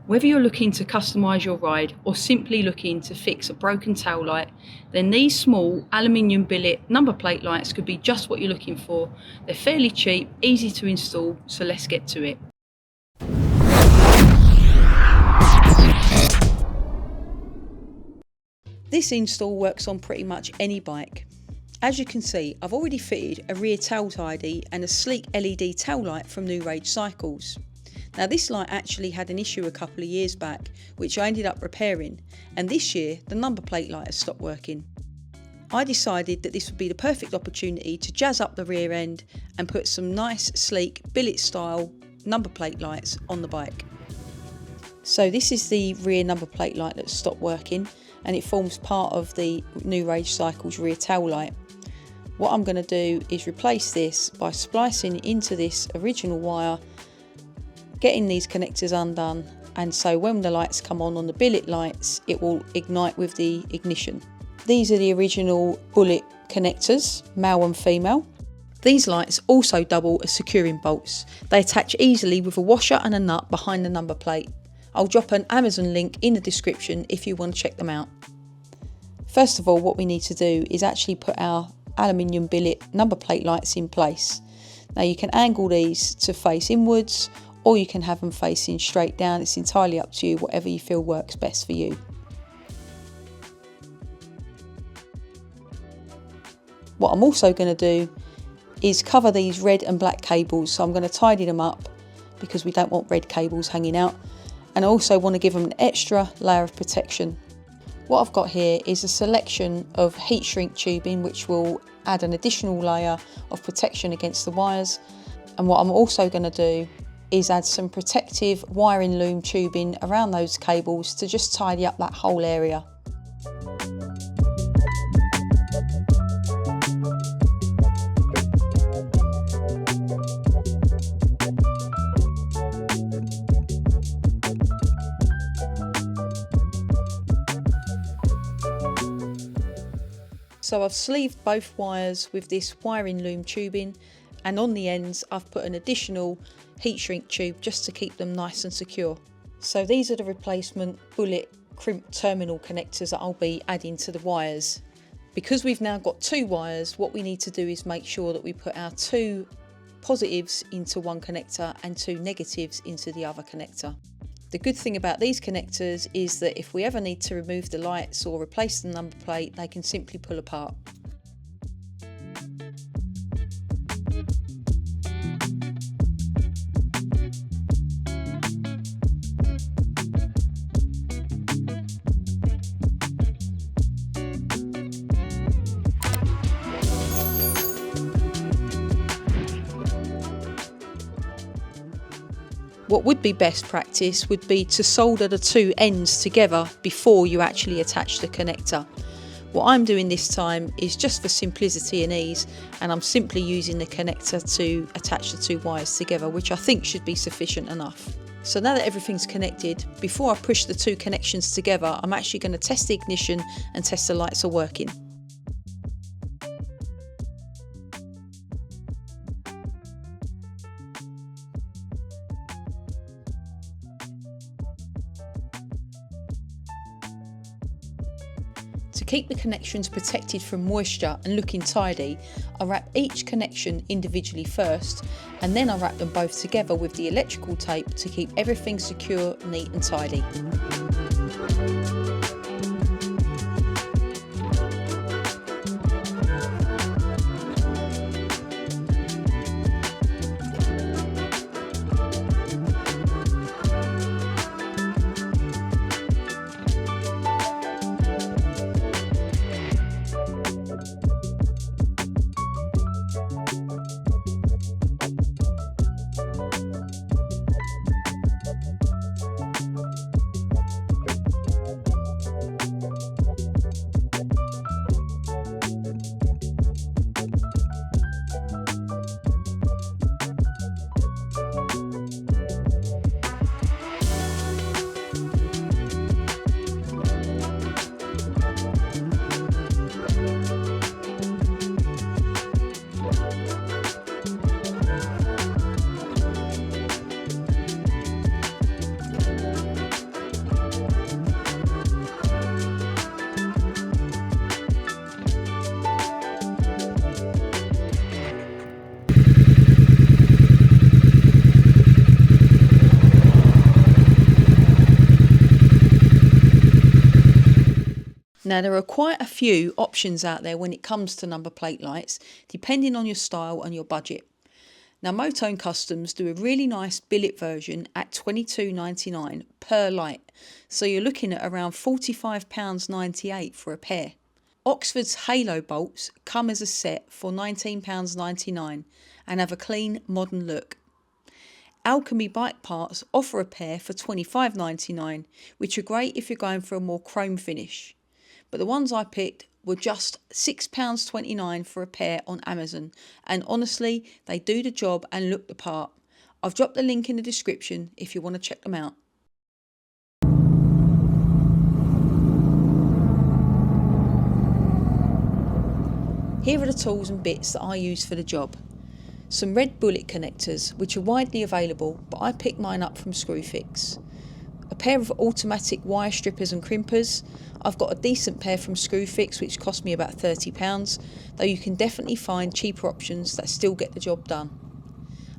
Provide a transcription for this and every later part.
Whether you're looking to customise your ride or simply looking to fix a broken tail light, then these small aluminium billet number plate lights could be just what you're looking for. They're fairly cheap, easy to install, so let's get to it. This install works on pretty much any bike. As you can see, I've already fitted a rear tail tidy and a sleek LED tail light from New Rage Cycles. Now this light actually had an issue a couple of years back, which I ended up repairing, and this year the number plate light has stopped working. I decided that this would be the perfect opportunity to jazz up the rear end and put some nice sleek billet style number plate lights on the bike. So this is the rear number plate light that's stopped working, and it forms part of the New Rage Cycles rear tail light. What I'm going to do is replace this by splicing into this original wire, getting these connectors undone, and so when the lights come on the billet lights, it will ignite with the ignition. These are the original bullet connectors, male and female. These lights also double as securing bolts. They attach easily with a washer and a nut behind the number plate. I'll drop an Amazon link in the description if you want to check them out. First of all, what we need to do is actually put our aluminium billet number plate lights in place. Now you can angle these to face inwards, or you can have them facing straight down. It's entirely up to you, whatever you feel works best for you. What I'm also going to do is cover these red and black cables, so I'm going to tidy them up because we don't want red cables hanging out, and I also want to give them an extra layer of protection. What I've got here is a selection of heat shrink tubing which will add an additional layer of protection against the wires, and what I'm also going to do is add some protective wiring loom tubing around those cables to just tidy up that whole area. So I've sleeved both wires with this wiring loom tubing, and on the ends I've put an additional heat shrink tube just to keep them nice and secure. So these are the replacement bullet crimp terminal connectors that I'll be adding to the wires. Because we've now got two wires, what we need to do is make sure that we put our two positives into one connector and two negatives into the other connector. The good thing about these connectors is that if we ever need to remove the lights or replace the number plate, they can simply pull apart. What would be best practice would be to solder the two ends together before you actually attach the connector. What I'm doing this time is just for simplicity and ease, and I'm simply using the connector to attach the two wires together, which I think should be sufficient enough. So now that everything's connected, before I push the two connections together, I'm actually going to test the ignition and test the lights are working. To keep the connections protected from moisture and looking tidy, I wrap each connection individually first, and then I wrap them both together with the electrical tape to keep everything secure, neat and tidy. Now there are quite a few options out there when it comes to number plate lights, depending on your style and your budget. Now Motone Customs do a really nice billet version at $22.99 per light, so you're looking at around £45.98 for a pair. Oxford's Halo bolts come as a set for £19.99 and have a clean modern look. Alchemy bike parts offer a pair for £25.99, which are great if you're going for a more chrome finish. But the ones I picked were just £6.29 for a pair on Amazon, and honestly they do the job and look the part. I've dropped the link in the description if you want to check them out. Here are the tools and bits that I use for the job. Some red bullet connectors, which are widely available, but I picked mine up from Screwfix. A pair of automatic wire strippers and crimpers. I've got a decent pair from Screwfix which cost me about £30, though you can definitely find cheaper options that still get the job done.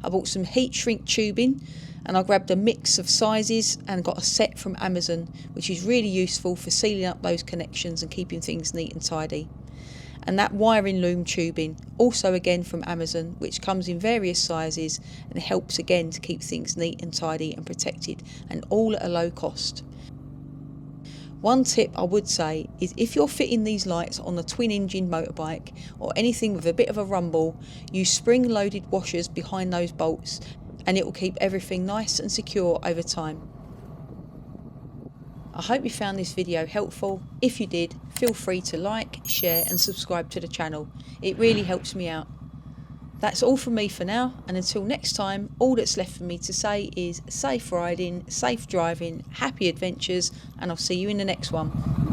I bought some heat shrink tubing, and I grabbed a mix of sizes and got a set from Amazon, which is really useful for sealing up those connections and keeping things neat and tidy. And that wiring loom tubing, also again from Amazon, which comes in various sizes and helps again to keep things neat and tidy and protected, and all at a low cost. One tip I would say is if you're fitting these lights on a twin engine motorbike or anything with a bit of a rumble, use spring loaded washers behind those bolts and it will keep everything nice and secure over time. I hope you found this video helpful. If you did, feel free to like, share and subscribe to the channel. It really helps me out. That's all from me for now, and until next time, all that's left for me to say is safe riding, safe driving, happy adventures, and I'll see you in the next one.